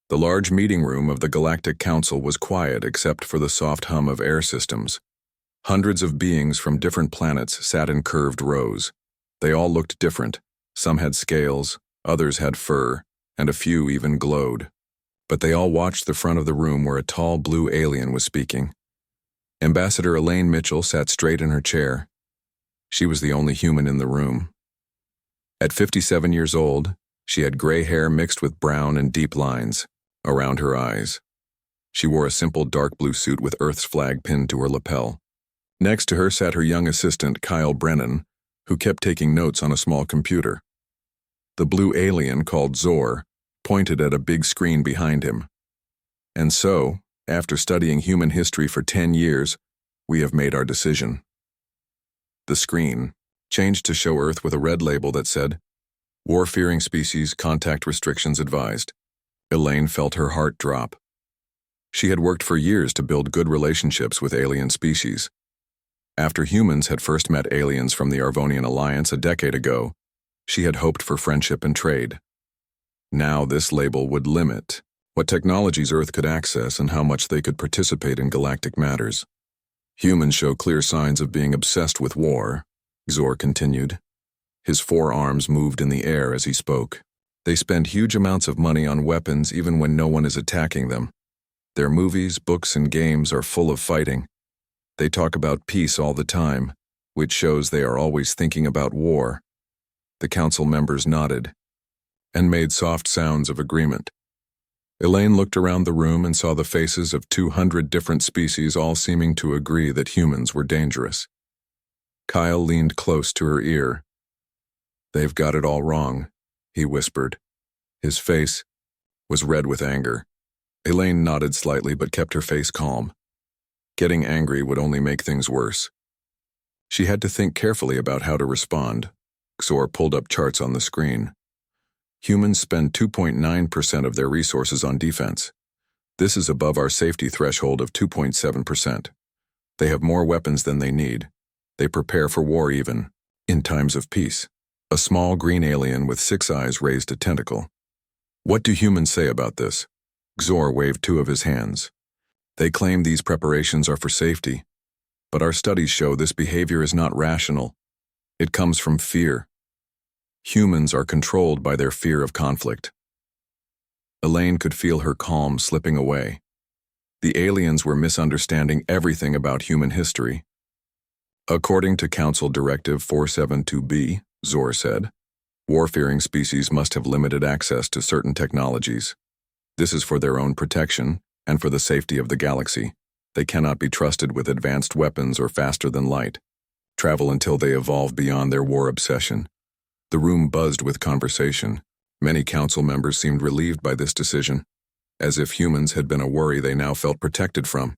The large meeting room of the Galactic Council was quiet except for the soft hum of air systems. Hundreds of beings from different planets sat in curved rows. They all looked different. Some had scales, others had fur, and a few even glowed. But they all watched the front of the room where a tall blue alien was speaking. Ambassador Elaine Mitchell sat straight in her chair. She was the only human in the room. At 57 years old, she had gray hair mixed with brown and deep lines around her eyes. She wore a simple dark blue suit with Earth's flag pinned to her lapel. Next to her sat her young assistant, Kyle Brennan, who kept taking notes on a small computer. The blue alien, called Zor, pointed at a big screen behind him. And so, after studying human history for 10 years, we have made our decision. The screen changed to show Earth with a red label that said, "War-fearing species, contact restrictions advised." Elaine felt her heart drop. She had worked for years to build good relationships with alien species. After humans had first met aliens from the Arvonian Alliance a decade ago, she had hoped for friendship and trade. Now this label would limit what technologies Earth could access and how much they could participate in galactic matters. Humans show clear signs of being obsessed with war, Zor continued. His forearms moved in the air as he spoke. They spend huge amounts of money on weapons even when no one is attacking them. Their movies, books, and games are full of fighting. They talk about peace all the time, which shows they are always thinking about war. The council members nodded and made soft sounds of agreement. Elaine looked around the room and saw the faces of 200 different species all seeming to agree that humans were dangerous. Kyle leaned close to her ear. "They've got it all wrong," he whispered. His face was red with anger. Elaine nodded slightly but kept her face calm. Getting angry would only make things worse. She had to think carefully about how to respond. Zor pulled up charts on the screen. Humans spend 2.9% of their resources on defense. This is above our safety threshold of 2.7%. They have more weapons than they need. They prepare for war even, in times of peace. A small green alien with 6 eyes raised a tentacle. "What do humans say about this?" Zor waved 2 of his hands. "They claim these preparations are for safety, but our studies show this behavior is not rational. It comes from fear. Humans are controlled by their fear of conflict." Elaine could feel her calm slipping away. The aliens were misunderstanding everything about human history. "According to Council Directive 472B, Zor said, war-fearing species must have limited access to certain technologies. This is for their own protection and for the safety of the galaxy. They cannot be trusted with advanced weapons or faster than light. Travel until they evolve beyond their war obsession." The room buzzed with conversation. Many council members seemed relieved by this decision, as if humans had been a worry they now felt protected from.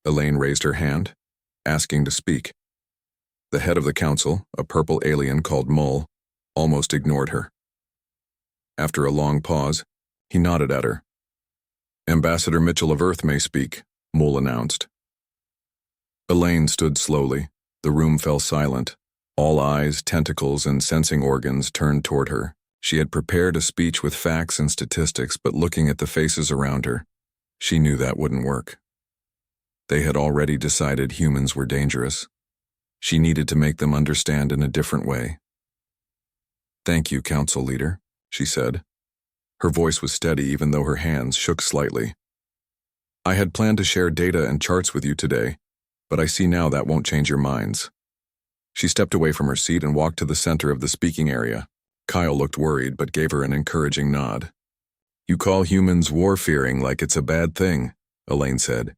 Elaine raised her hand, asking to speak. The head of the council, a purple alien called Mull, almost ignored her. After a long pause, he nodded at her. "Ambassador Mitchell of Earth may speak," Mull announced. Elaine stood slowly. The room fell silent. All eyes, tentacles, and sensing organs turned toward her. She had prepared a speech with facts and statistics, but looking at the faces around her, she knew that wouldn't work. They had already decided humans were dangerous. She needed to make them understand in a different way. "Thank you, Council Leader," she said. Her voice was steady even though her hands shook slightly. "I had planned to share data and charts with you today, but I see now that won't change your minds." She stepped away from her seat and walked to the center of the speaking area. Kyle looked worried but gave her an encouraging nod. "You call humans war-fearing like it's a bad thing," Elaine said.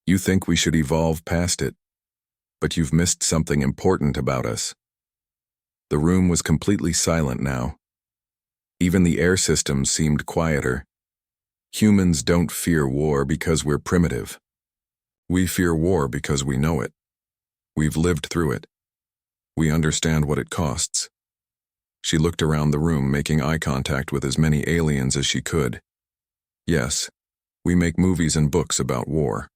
"You think we should evolve past it. But you've missed something important about us." The room was completely silent now. Even the air systems seemed quieter. Humans don't fear war because we're primitive. We fear war because we know it. We've lived through it. We understand what it costs. She looked around the room, making eye contact with as many aliens as she could. "Yes, we make movies and books about war.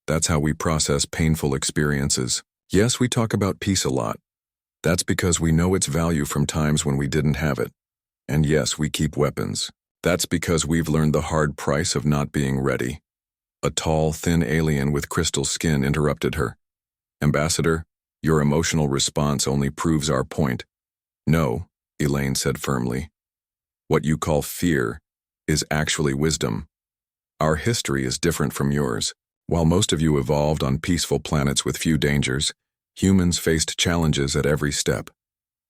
That's how we process painful experiences. Yes, we talk about peace a lot. That's because we know its value from times when we didn't have it. And yes, we keep weapons. That's because we've learned the hard price of not being ready. A tall, thin alien with crystal skin interrupted her. Ambassador, your emotional response only proves our point. No, Elaine said firmly. What you call fear is actually wisdom. Our history is different from yours. While most of you evolved on peaceful planets with few dangers, humans faced challenges at every step.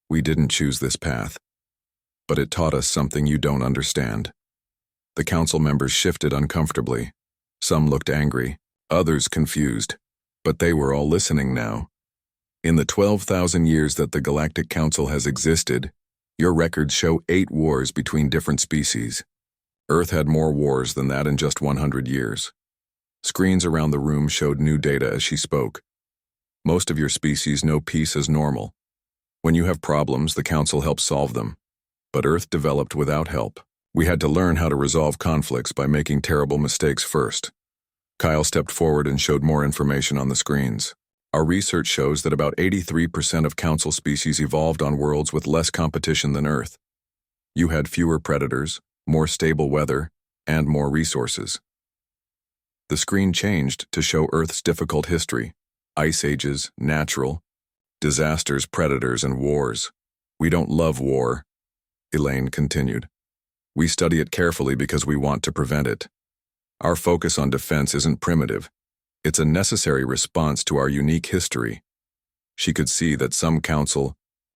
We didn't choose this path. But it taught us something you don't understand. The council members shifted uncomfortably. Some looked angry, others confused, but they were all listening now. In the 12,000 years that the Galactic Council has existed, your records show 8 wars between different species. Earth had more wars than that in just 100 years. Screens around the room showed new data as she spoke. Most of your species know peace as normal. When you have problems, the Council helps solve them. But Earth developed without help. We had to learn how to resolve conflicts by making terrible mistakes first. Kyle stepped forward and showed more information on the screens. Our research shows that about 83% of Council species evolved on worlds with less competition than Earth. You had fewer predators, more stable weather, and more resources. The screen changed to show Earth's difficult history: ice ages, natural, disasters, predators, and wars. We don't love war, Elaine continued. We study it carefully because we want to prevent it. Our focus on defense isn't primitive. It's a necessary response to our unique history. She could see that some council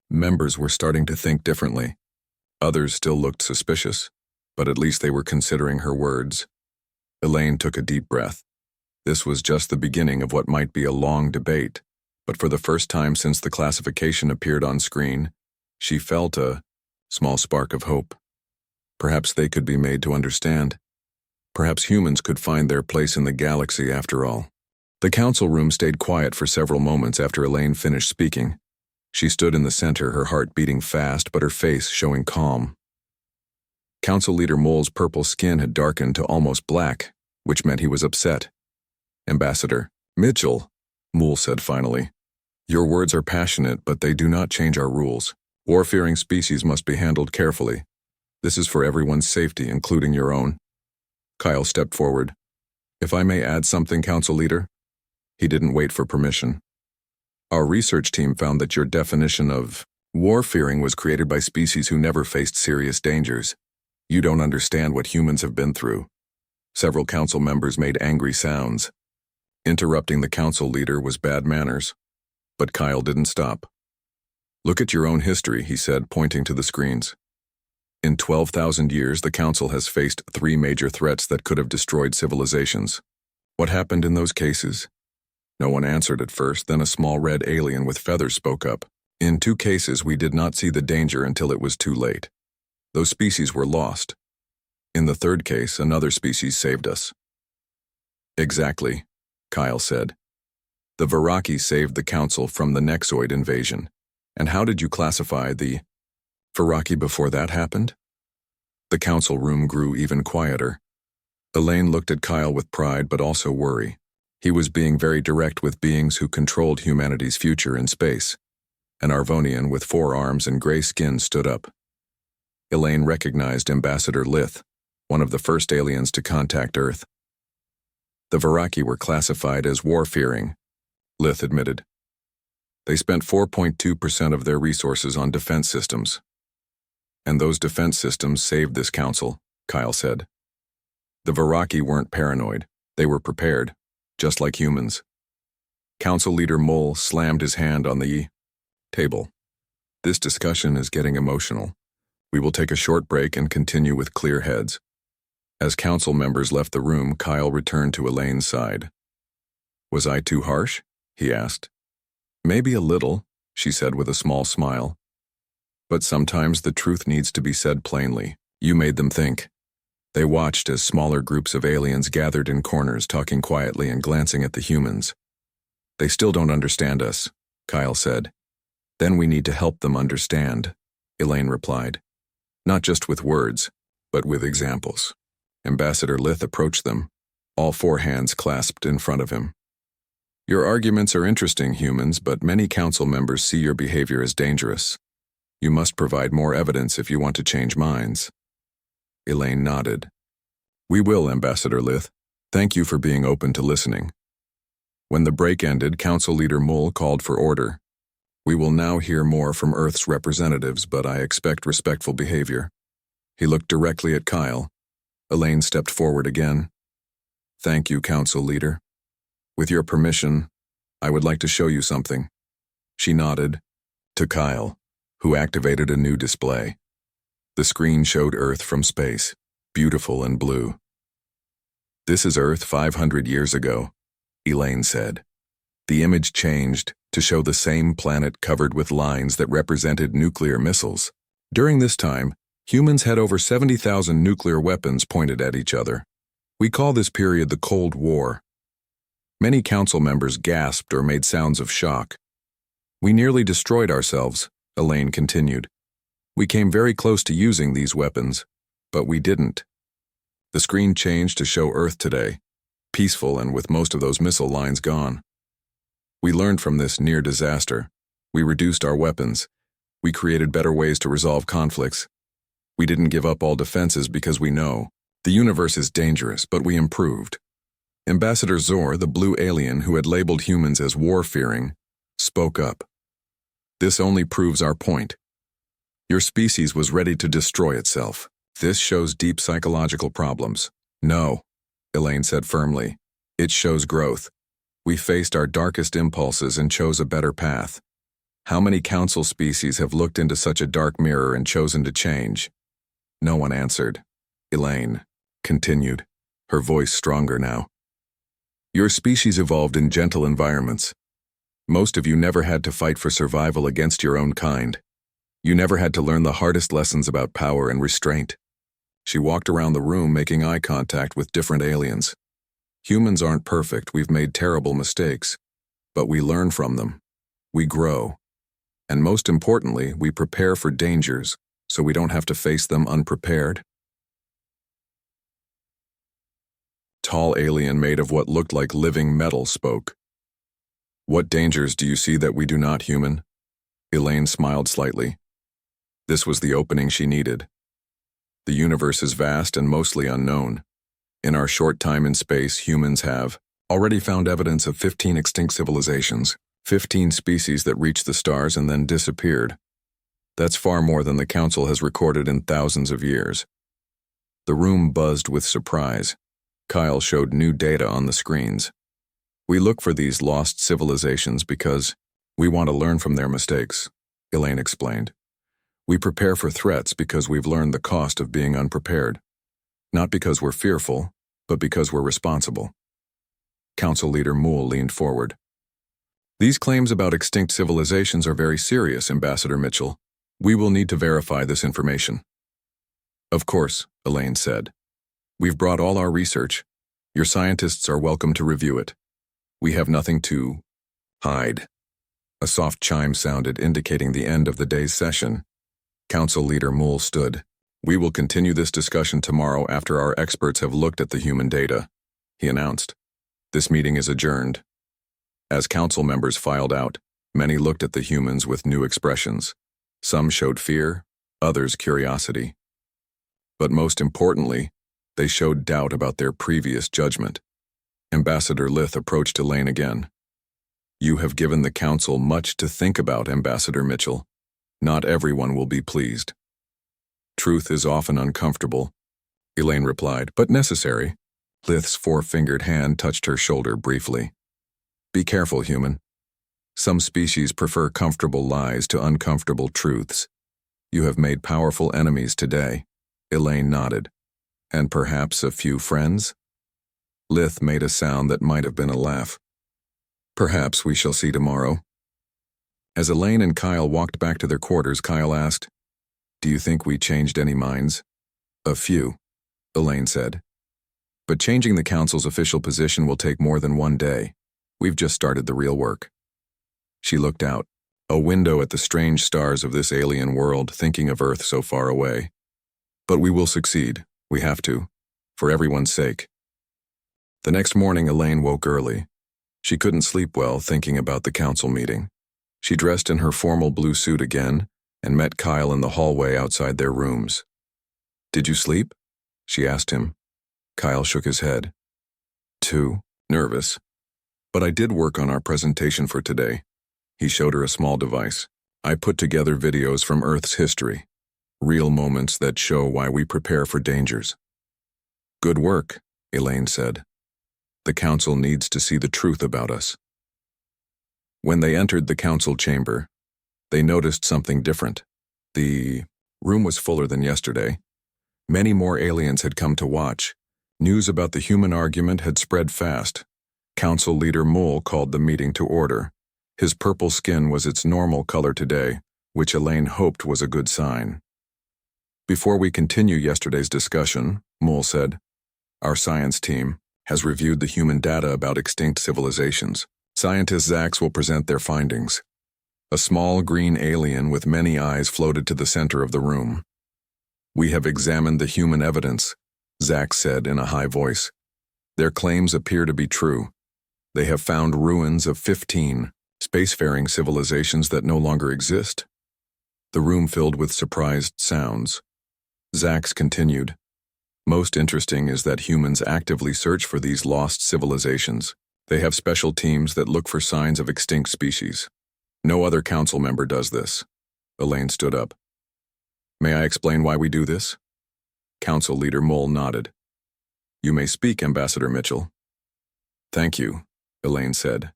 members were starting to think differently. Others still looked suspicious, but at least they were considering her words. Elaine took a deep breath. This was just the beginning of what might be a long debate, but for the first time since the classification appeared on screen, she felt a small spark of hope. Perhaps they could be made to understand. Perhaps humans could find their place in the galaxy after all. The council room stayed quiet for several moments after Elaine finished speaking. She stood in the center, her heart beating fast, but her face showing calm. Council Leader Mole's purple skin had darkened to almost black, which meant he was upset. Ambassador Mitchell, Mole said finally, your words are passionate, but they do not change our rules. War-fearing species must be handled carefully. This is for everyone's safety, including your own. Kyle stepped forward. If I may add something, Council Leader? He didn't wait for permission. Our research team found that your definition of war-fearing was created by species who never faced serious dangers. You don't understand what humans have been through. Several council members made angry sounds. Interrupting the council leader was bad manners. But Kyle didn't stop. Look at your own history, he said, pointing to the screens. In 12,000 years, the council has faced 3 major threats that could have destroyed civilizations. What happened in those cases? No one answered at first, then a small red alien with feathers spoke up. In 2 cases, we did not see the danger until it was too late. Those species were lost. In the 3rd case, another species saved us. Exactly, Kyle said. The Viraki saved the council from the Nexoid invasion. And how did you classify the Viraki before that happened? The council room grew even quieter. Elaine looked at Kyle with pride but also worry. He was being very direct with beings who controlled humanity's future in space. An Arvonian with 4 arms and gray skin stood up. Elaine recognized Ambassador Lith, one of the first aliens to contact Earth. The Viraki were classified as war-fearing, Lith admitted. They spent 4.2% of their resources on defense systems. And those defense systems saved this council, Kyle said. The Viraki weren't paranoid. They were prepared, just like humans. Council Leader Mole slammed his hand on the table. This discussion is getting emotional. We will take a short break and continue with clear heads. As council members left the room, Kyle returned to Elaine's side. Was I too harsh? He asked. Maybe a little, she said with a small smile. But sometimes the truth needs to be said plainly. You made them think. They watched as smaller groups of aliens gathered in corners, talking quietly and glancing at the humans. They still don't understand us, Kyle said. Then we need to help them understand, Elaine replied. Not just with words, but with examples. Ambassador Lith approached them, all 4 hands clasped in front of him. Your arguments are interesting, humans, but many council members see your behavior as dangerous. You must provide more evidence if you want to change minds. Elaine nodded. We will, Ambassador Lith. Thank you for being open to listening. When the break ended, Council Leader Mull called for order. We will now hear more from Earth's representatives, but I expect respectful behavior. He looked directly at Kyle. Elaine stepped forward again. Thank you, Council Leader. With your permission, I would like to show you something. She nodded to Kyle, who activated a new display. The screen showed Earth from space, beautiful and blue. This is Earth 500 years ago, Elaine said. The image changed to show the same planet covered with lines that represented nuclear missiles. During this time, humans had over 70,000 nuclear weapons pointed at each other. We call this period the Cold War. Many council members gasped or made sounds of shock. We nearly destroyed ourselves, Elaine continued. We came very close to using these weapons, but we didn't. The screen changed to show Earth today, peaceful and with most of those missile lines gone. We learned from this near disaster. We reduced our weapons. We created better ways to resolve conflicts. We didn't give up all defenses because we know the universe is dangerous, but we improved. Ambassador Zor, the blue alien who had labeled humans as war-fearing, spoke up. This only proves our point. Your species was ready to destroy itself. This shows deep psychological problems. No, Elaine said firmly. It shows growth. We faced our darkest impulses and chose a better path. How many council species have looked into such a dark mirror and chosen to change? No one answered. Elaine continued, her voice stronger now. Your species evolved in gentle environments. Most of you never had to fight for survival against your own kind. You never had to learn the hardest lessons about power and restraint. She walked around the room making eye contact with different aliens. Humans aren't perfect, we've made terrible mistakes. But we learn from them. We grow. And most importantly, we prepare for dangers so we don't have to face them unprepared. Tall alien made of what looked like living metal spoke. What dangers do you see that we do not, human? Elaine smiled slightly. This was the opening she needed. The universe is vast and mostly unknown. In our short time in space, humans have already found evidence of 15 extinct civilizations, 15 species that reached the stars and then disappeared. That's far more than the Council has recorded in thousands of years. The room buzzed with surprise. Kyle showed new data on the screens. We look for these lost civilizations because we want to learn from their mistakes, Elaine explained. We prepare for threats because we've learned the cost of being unprepared. Not because we're fearful, but because we're responsible. Council Leader Mull leaned forward. These claims about extinct civilizations are very serious, Ambassador Mitchell. We will need to verify this information. Of course, Elaine said. We've brought all our research. Your scientists are welcome to review it. We have nothing to hide. A soft chime sounded, indicating the end of the day's session. Council Leader Mull stood. We will continue this discussion tomorrow after our experts have looked at the human data, he announced. This meeting is adjourned. As council members filed out, many looked at the humans with new expressions. Some showed fear, others curiosity. But most importantly, they showed doubt about their previous judgment. Ambassador Lith approached Elaine again. You have given the council much to think about, Ambassador Mitchell. Not everyone will be pleased. Truth is often uncomfortable, Elaine replied, but necessary. Lith's four-fingered hand touched her shoulder briefly. Be careful, human. Some species prefer comfortable lies to uncomfortable truths. You have made powerful enemies today. Elaine nodded. And perhaps a few friends? Lith made a sound that might have been a laugh. Perhaps we shall see tomorrow. As Elaine and Kyle walked back to their quarters, Kyle asked, Do you think we changed any minds? A few, Elaine said. But changing the council's official position will take more than one day. We've just started the real work. She looked out, a window at the strange stars of this alien world, thinking of Earth so far away. But we will succeed. We have to, for everyone's sake. The next morning, Elaine woke early. She couldn't sleep well thinking about the council meeting. She dressed in her formal blue suit again and met Kyle in the hallway outside their rooms. Did you sleep? she asked him. Kyle shook his head. Too nervous. But I did work on our presentation for today. He showed her a small device. I put together videos from Earth's history. Real moments that show why we prepare for dangers. Good work, Elaine said. The council needs to see the truth about us. When they entered the council chamber, they noticed something different. The room was fuller than yesterday. Many more aliens had come to watch. News about the human argument had spread fast. Council leader Mole called the meeting to order. His purple skin was its normal color today, which Elaine hoped was a good sign. Before we continue yesterday's discussion, Mole said, our science team has reviewed the human data about extinct civilizations. Scientist Zax will present their findings. A small green alien with many eyes floated to the center of the room. We have examined the human evidence, Zax said in a high voice. Their claims appear to be true. They have found ruins of 15 spacefaring civilizations that no longer exist. The room filled with surprised sounds. Zax continued. Most interesting is that humans actively search for these lost civilizations. They have special teams that look for signs of extinct species. No other council member does this. Elaine stood up. May I explain why we do this? Council leader Mole nodded. You may speak, Ambassador Mitchell. Thank you, Elaine said.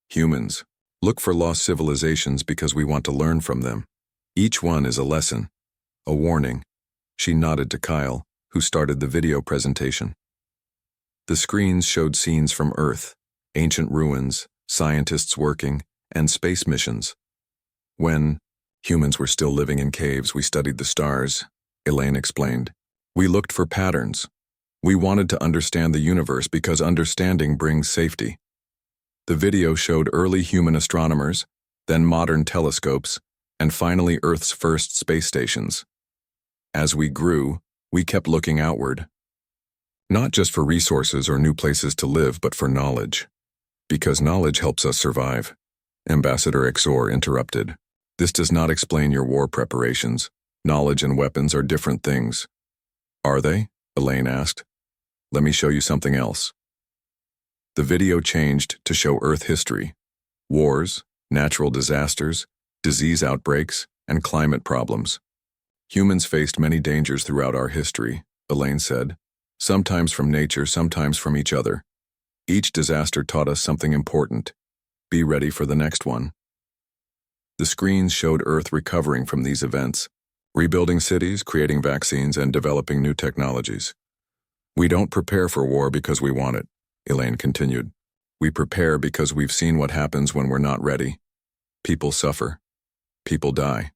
Humans look for lost civilizations because we want to learn from them. Each one is a lesson, a warning. She nodded to Kyle, who started the video presentation. The screens showed scenes from Earth, ancient ruins, scientists working, and space missions. When humans were still living in caves, we studied the stars, Elaine explained. We looked for patterns. We wanted to understand the universe because understanding brings safety. The video showed early human astronomers, then modern telescopes, and finally Earth's first space stations. As we grew, we kept looking outward. Not just for resources or new places to live, but for knowledge. Because knowledge helps us survive. Ambassador Exor interrupted. This does not explain your war preparations. Knowledge and weapons are different things. Are they? Elaine asked. Let me show you something else. The video changed to show Earth history. Wars, natural disasters, disease outbreaks, and climate problems. Humans faced many dangers throughout our history, Elaine said. Sometimes from nature, sometimes from each other. Each disaster taught us something important. Be ready for the next one. The screens showed Earth recovering from these events, rebuilding cities, creating vaccines, and developing new technologies. We don't prepare for war because we want it, Elaine continued. We prepare because we've seen what happens when we're not ready. People suffer. People die.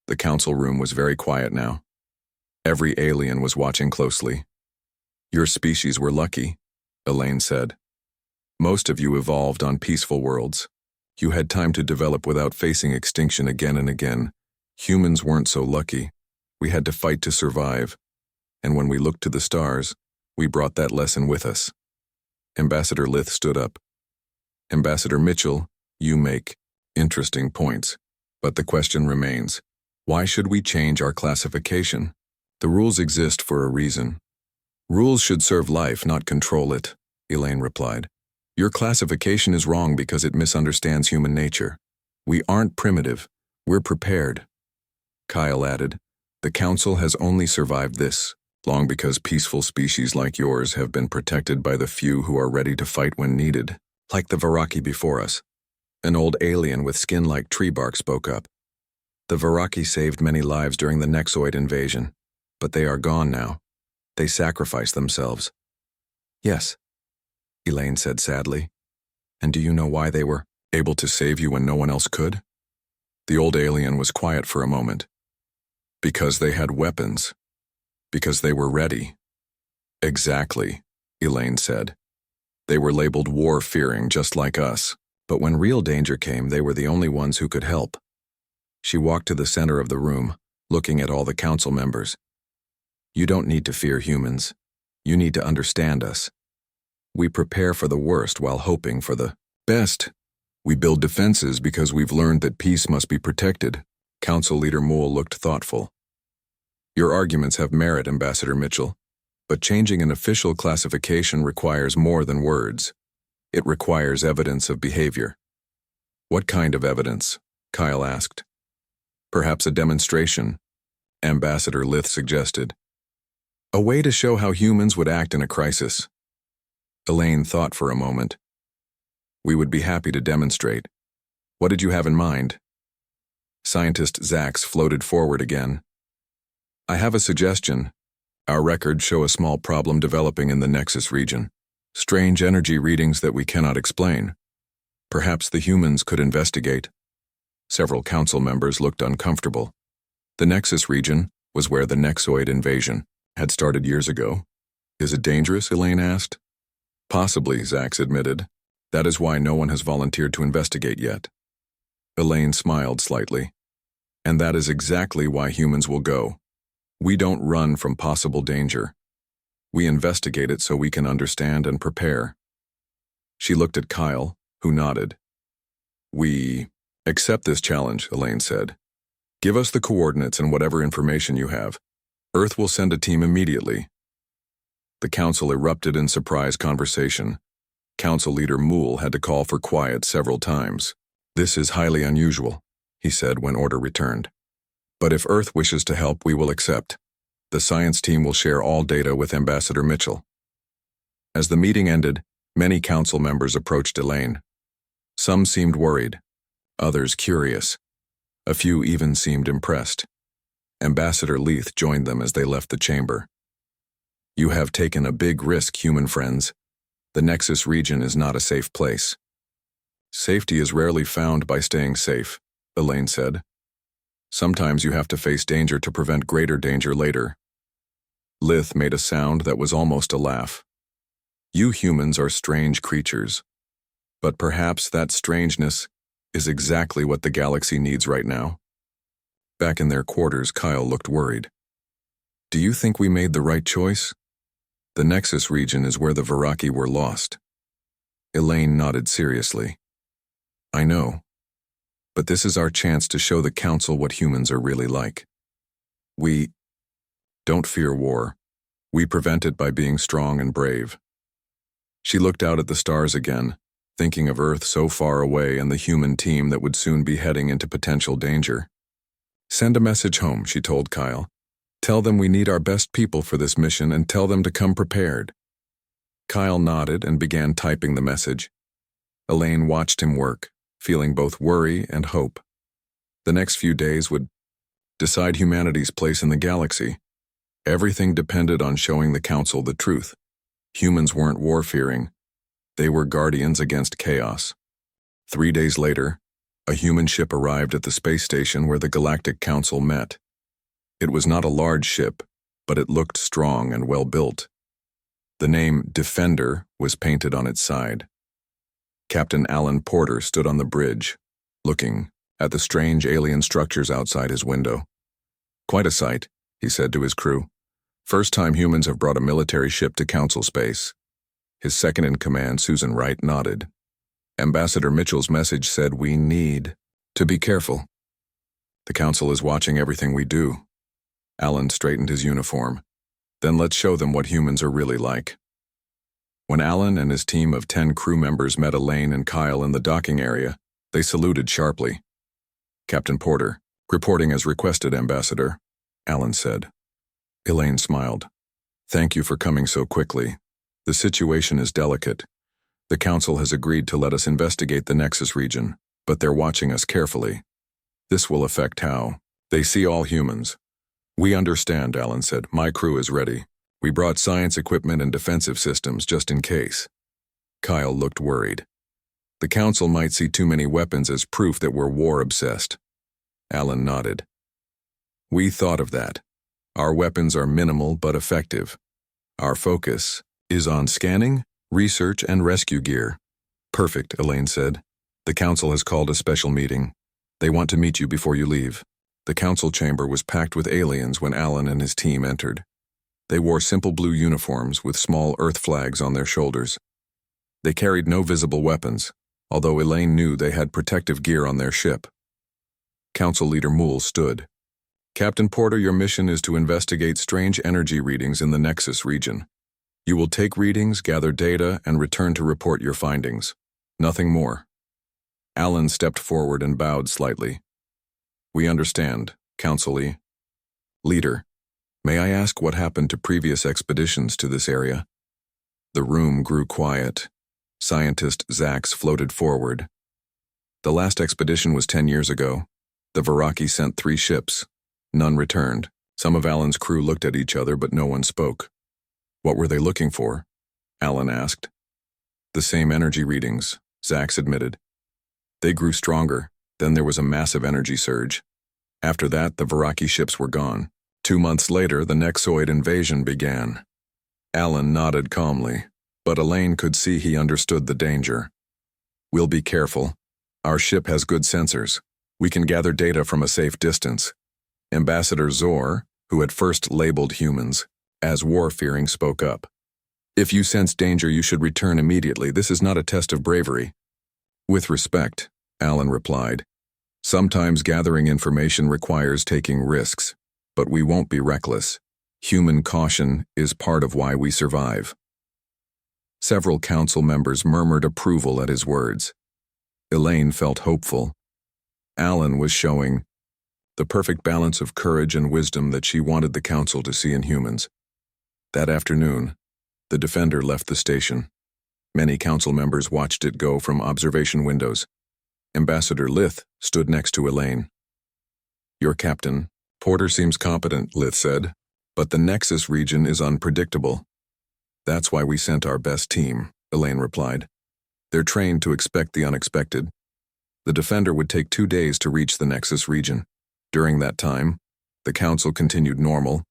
The council room was very quiet now. Every alien was watching closely. Your species were lucky, Elaine said. Most of you evolved on peaceful worlds. You had time to develop without facing extinction again and again. Humans weren't so lucky. We had to fight to survive. And when we looked to the stars, we brought that lesson with us. Ambassador Lith stood up. Ambassador Mitchell, you make interesting points. But the question remains, why should we change our classification? The rules exist for a reason. Rules should serve life, not control it, Elaine replied. Your classification is wrong because it misunderstands human nature. We aren't primitive. We're prepared. Kyle added, the council has only survived this long because peaceful species like yours have been protected by the few who are ready to fight when needed, like the Varaki before us. An old alien with skin like tree bark spoke up. The Varaki saved many lives during the Nexoid invasion, but they are gone now. They sacrificed themselves. Yes, Elaine said sadly. And do you know why they were able to save you when no one else could? The old alien was quiet for a moment. Because they had weapons. Because they were ready. Exactly, Elaine said. They were labeled war-fearing just like us, but when real danger came, they were the only ones who could help. She walked to the center of the room, looking at all the council members. You don't need to fear humans. You need to understand us. We prepare for the worst while hoping for the best. We build defenses because we've learned that peace must be protected. Council Leader Mole looked thoughtful. Your arguments have merit, Ambassador Mitchell, but changing an official classification requires more than words. It requires evidence of behavior. What kind of evidence? Kyle asked. Perhaps a demonstration, Ambassador Lith suggested. A way to show how humans would act in a crisis. Elaine thought for a moment. We would be happy to demonstrate. What did you have in mind? Scientist Zax floated forward again. I have a suggestion. Our records show a small problem developing in the Nexus region. Strange energy readings that we cannot explain. Perhaps the humans could investigate. Several council members looked uncomfortable. The Nexus region was where the Nexoid invasion had started years ago. Is it dangerous? Elaine asked. Possibly, Zax admitted. That is why no one has volunteered to investigate yet. Elaine smiled slightly. And that is exactly why humans will go. We don't run from possible danger. We investigate it so we can understand and prepare. She looked at Kyle, who nodded. We accept this challenge, Elaine said. Give us the coordinates and whatever information you have. Earth will send a team immediately. The council erupted in surprise conversation. Council leader Moole had to call for quiet several times. This is highly unusual, he said when order returned. But if Earth wishes to help, we will accept. The science team will share all data with Ambassador Mitchell. As the meeting ended, many council members approached Elaine. Some seemed worried, others curious. A few even seemed impressed. Ambassador Leith joined them as they left the chamber. You have taken a big risk, human friends. The Nexus region is not a safe place. Safety is rarely found by staying safe, Elaine said. Sometimes you have to face danger to prevent greater danger later. Lith made a sound that was almost a laugh. You humans are strange creatures. But perhaps that strangeness is exactly what the galaxy needs right now. Back in their quarters, Kyle looked worried. Do you think we made the right choice? The Nexus region is where the Viraki were lost. Elaine nodded seriously. I know. But this is our chance to show the Council what humans are really like. We don't fear war. We prevent it by being strong and brave. She looked out at the stars again, thinking of Earth so far away and the human team that would soon be heading into potential danger. Send a message home, she told Kyle. Tell them we need our best people for this mission and tell them to come prepared. Kyle nodded and began typing the message. Elaine watched him work, feeling both worry and hope. The next few days would decide humanity's place in the galaxy. Everything depended on showing the Council the truth. Humans weren't war-fearing. They were guardians against chaos. 3 days later, a human ship arrived at the space station where the Galactic Council met. It was not a large ship, but it looked strong and well-built. The name Defender was painted on its side. Captain Alan Porter stood on the bridge, looking at the strange alien structures outside his window. Quite a sight, he said to his crew. First time humans have brought a military ship to Council space. His second-in-command, Susan Wright, nodded. Ambassador Mitchell's message said we need to be careful. The Council is watching everything we do. Alan straightened his uniform. Then let's show them what humans are really like. When Alan and his team of 10 crew members met Elaine and Kyle in the docking area, they saluted sharply. Captain Porter, reporting as requested, Ambassador, Alan said. Elaine smiled. Thank you for coming so quickly. The situation is delicate. The Council has agreed to let us investigate the Nexus region, but they're watching us carefully. This will affect how they see all humans. We understand, Alan said. My crew is ready. We brought science equipment and defensive systems just in case. Kyle looked worried. The Council might see too many weapons as proof that we're war-obsessed. Alan nodded. We thought of that. Our weapons are minimal but effective. Our focus is on scanning, research, and rescue gear. Perfect, Elaine said. The Council has called a special meeting. They want to meet you before you leave. The Council chamber was packed with aliens when Alan and his team entered. They wore simple blue uniforms with small Earth flags on their shoulders. They carried no visible weapons, although Elaine knew they had protective gear on their ship. Council Leader Moole stood. Captain Porter, your mission is to investigate strange energy readings in the Nexus region. You will take readings, gather data, and return to report your findings. Nothing more. Alan stepped forward and bowed slightly. We understand, Counsel-y. Leader, may I ask what happened to previous expeditions to this area? The room grew quiet. Scientist Zax floated forward. The last expedition was 10 years ago. The Viraki sent 3 ships. None returned. Some of Alan's crew looked at each other, but no one spoke. What were they looking for? Alan asked. The same energy readings, Zax admitted. They grew stronger, then there was a massive energy surge. After that, the Viraki ships were gone. 2 months later, the Nexoid invasion began. Alan nodded calmly, but Elaine could see he understood the danger. We'll be careful. Our ship has good sensors. We can gather data from a safe distance. Ambassador Zor, who had first labeled humans as war-fearing, spoke up. If you sense danger, you should return immediately. This is not a test of bravery. With respect, Alan replied. Sometimes gathering information requires taking risks, but we won't be reckless. Human caution is part of why we survive. Several council members murmured approval at his words. Elaine felt hopeful. Alan was showing the perfect balance of courage and wisdom that she wanted the council to see in humans. That afternoon, the Defender left the station. Many council members watched it go from observation windows. Ambassador Lith stood next to Elaine. Your captain, Porter, seems competent, Lith said, but the Nexus region is unpredictable. That's why we sent our best team, Elaine replied. They're trained to expect the unexpected. The Defender would take 2 days to reach the Nexus region. During that time, the council continued normal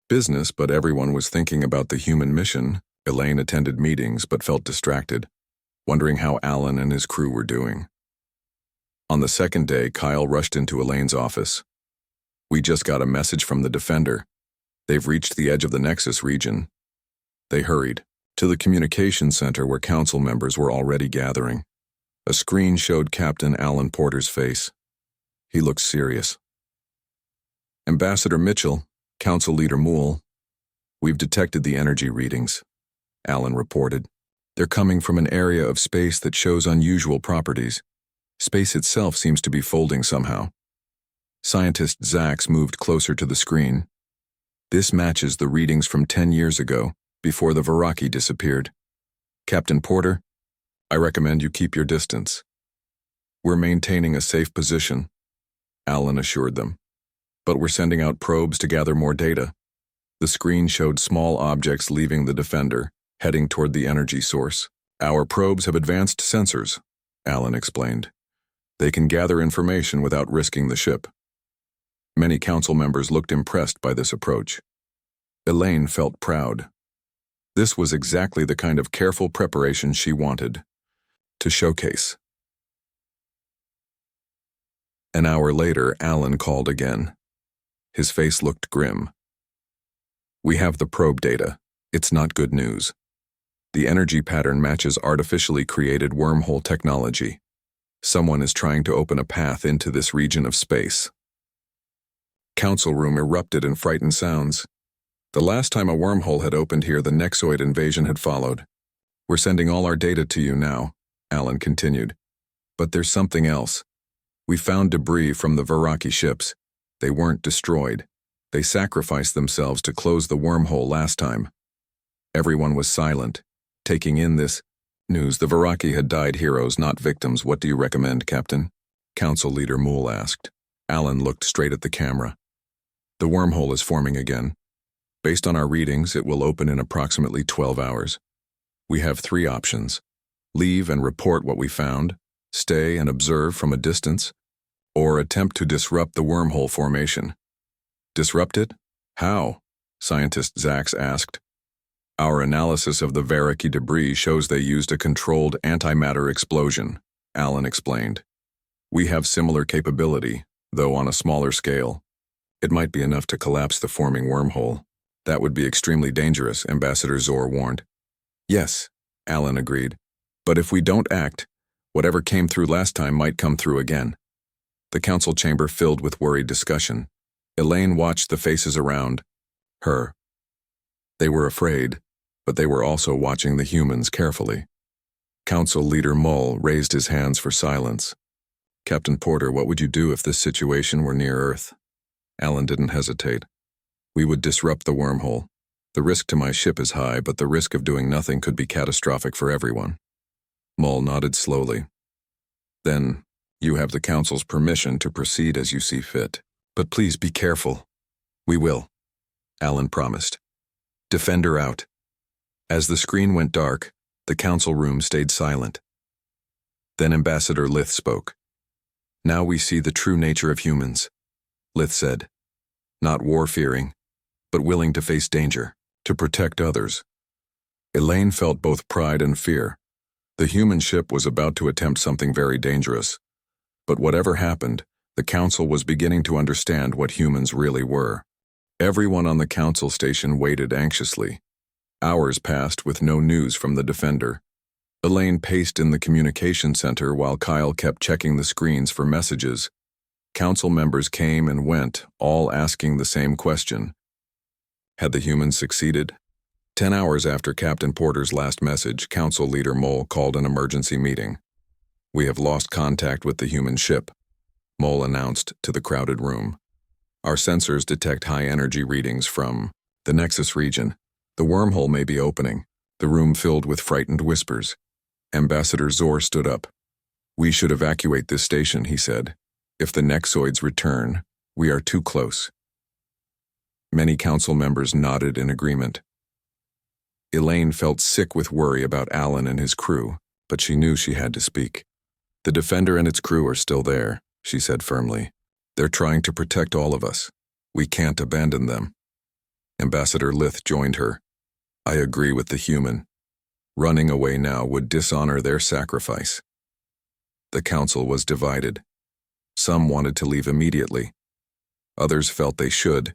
business, but everyone was thinking about the human mission. Elaine attended meetings but felt distracted, wondering how Alan and his crew were doing. On the second day, Kyle rushed into Elaine's office. We just got a message from the Defender. They've reached the edge of the Nexus region. They hurried to the communications center where council members were already gathering. A screen showed Captain Alan Porter's face. He looked serious. Ambassador Mitchell, Council Leader Moole, we've detected the energy readings, Alan reported. They're coming from an area of space that shows unusual properties. Space itself seems to be folding somehow. Scientist Zax moved closer to the screen. This matches the readings from 10 years ago, before the Viraki disappeared. Captain Porter, I recommend you keep your distance. We're maintaining a safe position, Alan assured them. But we're sending out probes to gather more data. The screen showed small objects leaving the Defender, heading toward the energy source. Our probes have advanced sensors, Alan explained. They can gather information without risking the ship. Many council members looked impressed by this approach. Elaine felt proud. This was exactly the kind of careful preparation she wanted to showcase. An hour later, Alan called again. His face looked grim. We have the probe data. It's not good news. The energy pattern matches artificially created wormhole technology. Someone is trying to open a path into this region of space. Council room erupted in frightened sounds. The last time a wormhole had opened here, the Nexoid invasion had followed. We're sending all our data to you now, Alan continued. But there's something else. We found debris from the Viraki ships. They weren't destroyed. They sacrificed themselves to close the wormhole last time. Everyone was silent, taking in this news. The Viraki had died heroes, not victims. What do you recommend, Captain? Council Leader Moole asked. Alan looked straight at the camera. The wormhole is forming again. Based on our readings, it will open in approximately 12 hours. We have 3 options. Leave and report what we found, stay and observe from a distance, or attempt to disrupt the wormhole formation. Disrupt it? How? Scientist Zax asked. Our analysis of the Viraki debris shows they used a controlled antimatter explosion, Alan explained. We have similar capability, though on a smaller scale. It might be enough to collapse the forming wormhole. That would be extremely dangerous, Ambassador Zor warned. Yes, Alan agreed. But if we don't act, whatever came through last time might come through again. The council chamber filled with worried discussion. Elaine watched the faces around her. They were afraid, but they were also watching the humans carefully. Council Leader Mull raised his hands for silence. Captain Porter, what would you do if this situation were near Earth? Alan didn't hesitate. We would disrupt the wormhole. The risk to my ship is high, but the risk of doing nothing could be catastrophic for everyone. Mull nodded slowly. Then, you have the Council's permission to proceed as you see fit. But please be careful. We will, Alan promised. Defender out. As the screen went dark, the Council room stayed silent. Then Ambassador Lith spoke. Now we see the true nature of humans, Lith said. Not war-fearing, but willing to face danger, to protect others. Elaine felt both pride and fear. The human ship was about to attempt something very dangerous. But whatever happened, the Council was beginning to understand what humans really were. Everyone on the Council station waited anxiously. Hours passed with no news from the Defender. Elaine paced in the communication center while Kyle kept checking the screens for messages. Council members came and went, all asking the same question. Had the humans succeeded? 10 hours after Captain Porter's last message, Council Leader Mull called an emergency meeting. We have lost contact with the human ship, Mull announced to the crowded room. Our sensors detect high-energy readings from the Nexus region. The wormhole may be opening. The room filled with frightened whispers. Ambassador Zor stood up. We should evacuate this station, he said. If the Nexoids return, we are too close. Many council members nodded in agreement. Elaine felt sick with worry about Alan and his crew, but she knew she had to speak. The Defender and its crew are still there, she said firmly. They're trying to protect all of us. We can't abandon them. Ambassador Lith joined her. I agree with the human. Running away now would dishonor their sacrifice. The council was divided. Some wanted to leave immediately. Others felt they should.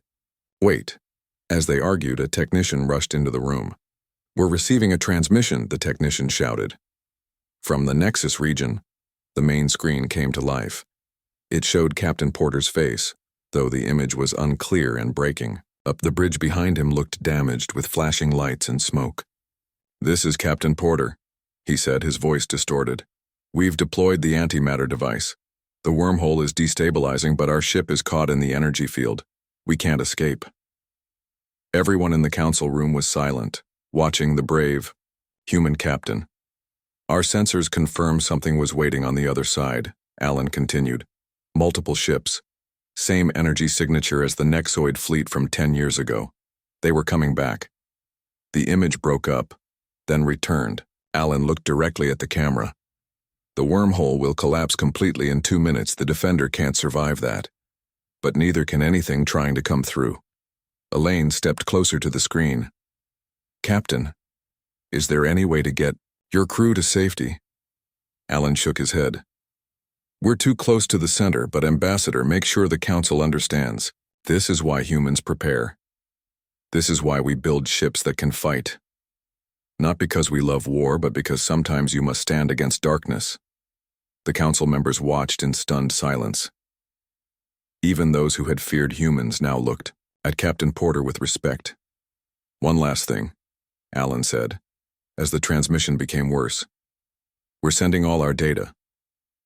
Wait. As they argued, a technician rushed into the room. We're receiving a transmission, the technician shouted. From the Nexus region, the main screen came to life. It showed Captain Porter's face, though the image was unclear and breaking. Up the bridge behind him looked damaged with flashing lights and smoke. This is Captain Porter, he said, his voice distorted. We've deployed the antimatter device. The wormhole is destabilizing, but our ship is caught in the energy field. We can't escape. Everyone in the council room was silent, watching the brave, human captain. Our sensors confirmed something was waiting on the other side, Alan continued. Multiple ships. Same energy signature as the Nexoid fleet from 10 years ago. They were coming back. The image broke up, then returned. Alan looked directly at the camera. The wormhole will collapse completely in 2 minutes. The Defender can't survive that. But neither can anything trying to come through. Elaine stepped closer to the screen. Captain, is there any way to get your crew to safety? Alan shook his head. We're too close to the center, but Ambassador, make sure the Council understands. This is why humans prepare. This is why we build ships that can fight. Not because we love war, but because sometimes you must stand against darkness. The Council members watched in stunned silence. Even those who had feared humans now looked at Captain Porter with respect. One last thing, Alan said, as the transmission became worse. We're sending all our data.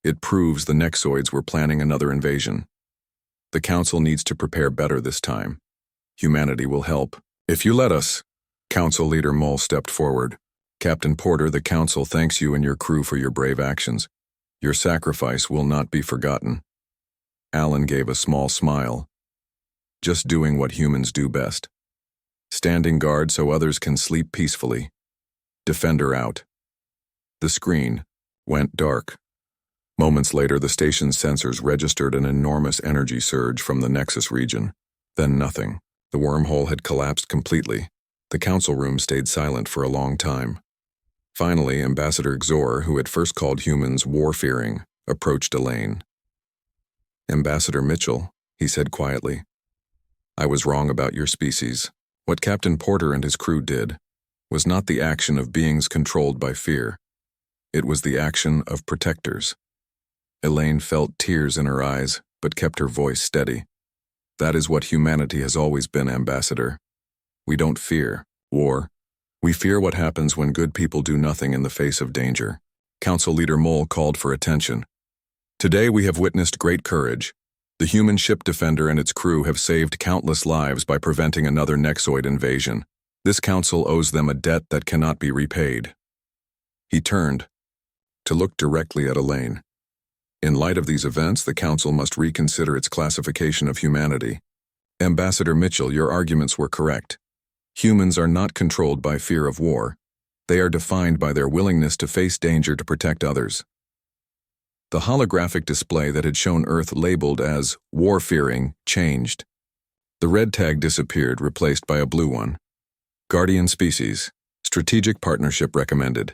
It proves the Nexoids were planning another invasion. The Council needs to prepare better this time. Humanity will help. If you let us. Council Leader Mull stepped forward. Captain Porter, the Council thanks you and your crew for your brave actions. Your sacrifice will not be forgotten. Alan gave a small smile. Just doing what humans do best. Standing guard so others can sleep peacefully. Defender out. The screen went dark. Moments later, the station's sensors registered an enormous energy surge from the Nexus region. Then nothing. The wormhole had collapsed completely. The council room stayed silent for a long time. Finally, Ambassador Xor, who had first called humans war-fearing, approached Elaine. Ambassador Mitchell, he said quietly, I was wrong about your species. What Captain Porter and his crew did was not the action of beings controlled by fear. It was the action of protectors. Elaine felt tears in her eyes, but kept her voice steady. That is what humanity has always been, Ambassador. We don't fear war. We fear what happens when good people do nothing in the face of danger. Council Leader Mole called for attention. Today we have witnessed great courage. The human ship Defender and its crew have saved countless lives by preventing another Nexoid invasion. This council owes them a debt that cannot be repaid. He turned to look directly at Elaine. In light of these events, the council must reconsider its classification of humanity. Ambassador Mitchell, your arguments were correct. Humans are not controlled by fear of war. They are defined by their willingness to face danger to protect others. The holographic display that had shown Earth labeled as war-fearing changed. The red tag disappeared, replaced by a blue one. Guardian species. Strategic partnership recommended.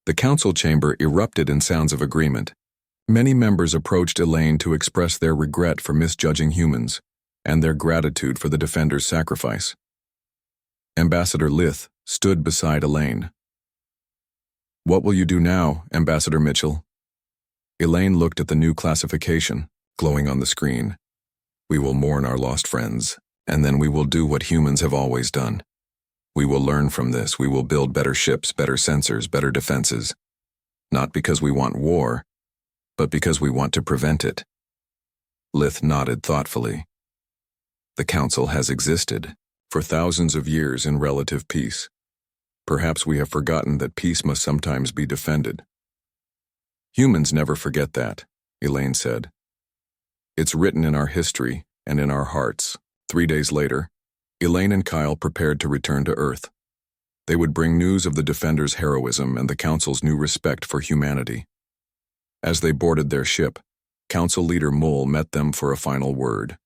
The council chamber erupted in sounds of agreement. Many members approached Elaine to express their regret for misjudging humans and their gratitude for the Defender's sacrifice. Ambassador Lith stood beside Elaine. What will you do now, Ambassador Mitchell? Elaine looked at the new classification, glowing on the screen. We will mourn our lost friends, and then we will do what humans have always done. We will learn from this. We will build better ships, better sensors, better defenses. Not because we want war, but because we want to prevent it. Lith nodded thoughtfully. The Council has existed for thousands of years in relative peace. Perhaps we have forgotten that peace must sometimes be defended. Humans never forget that, Elaine said. It's written in our history and in our hearts. 3 days later, Elaine and Kyle prepared to return to Earth. They would bring news of the Defender's heroism and the Council's new respect for humanity. As they boarded their ship, Council Leader Mole met them for a final word.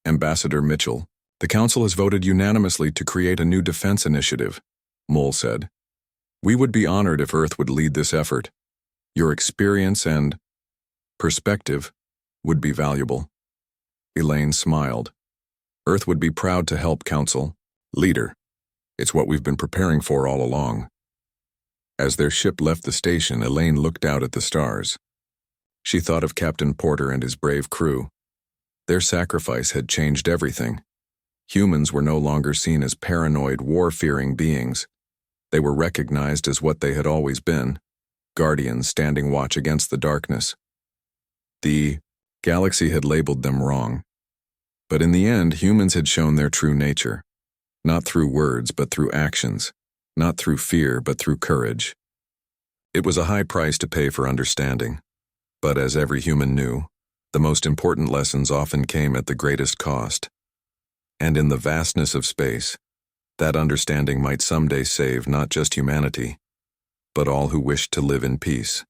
Ambassador Mitchell, the Council has voted unanimously to create a new defense initiative, Mole said. We would be honored if Earth would lead this effort. Your experience and perspective would be valuable. Elaine smiled. Earth would be proud to help, Council. Leader, it's what we've been preparing for all along. As their ship left the station, Elaine looked out at the stars. She thought of Captain Porter and his brave crew. Their sacrifice had changed everything. Humans were no longer seen as paranoid, war-fearing beings. They were recognized as what they had always been, guardians standing watch against the darkness. The galaxy had labeled them wrong. But in the end, humans had shown their true nature. Not through words, but through actions. Not through fear, but through courage. It was a high price to pay for understanding. But as every human knew, the most important lessons often came at the greatest cost. And in the vastness of space, that understanding might someday save not just humanity, but all who wished to live in peace.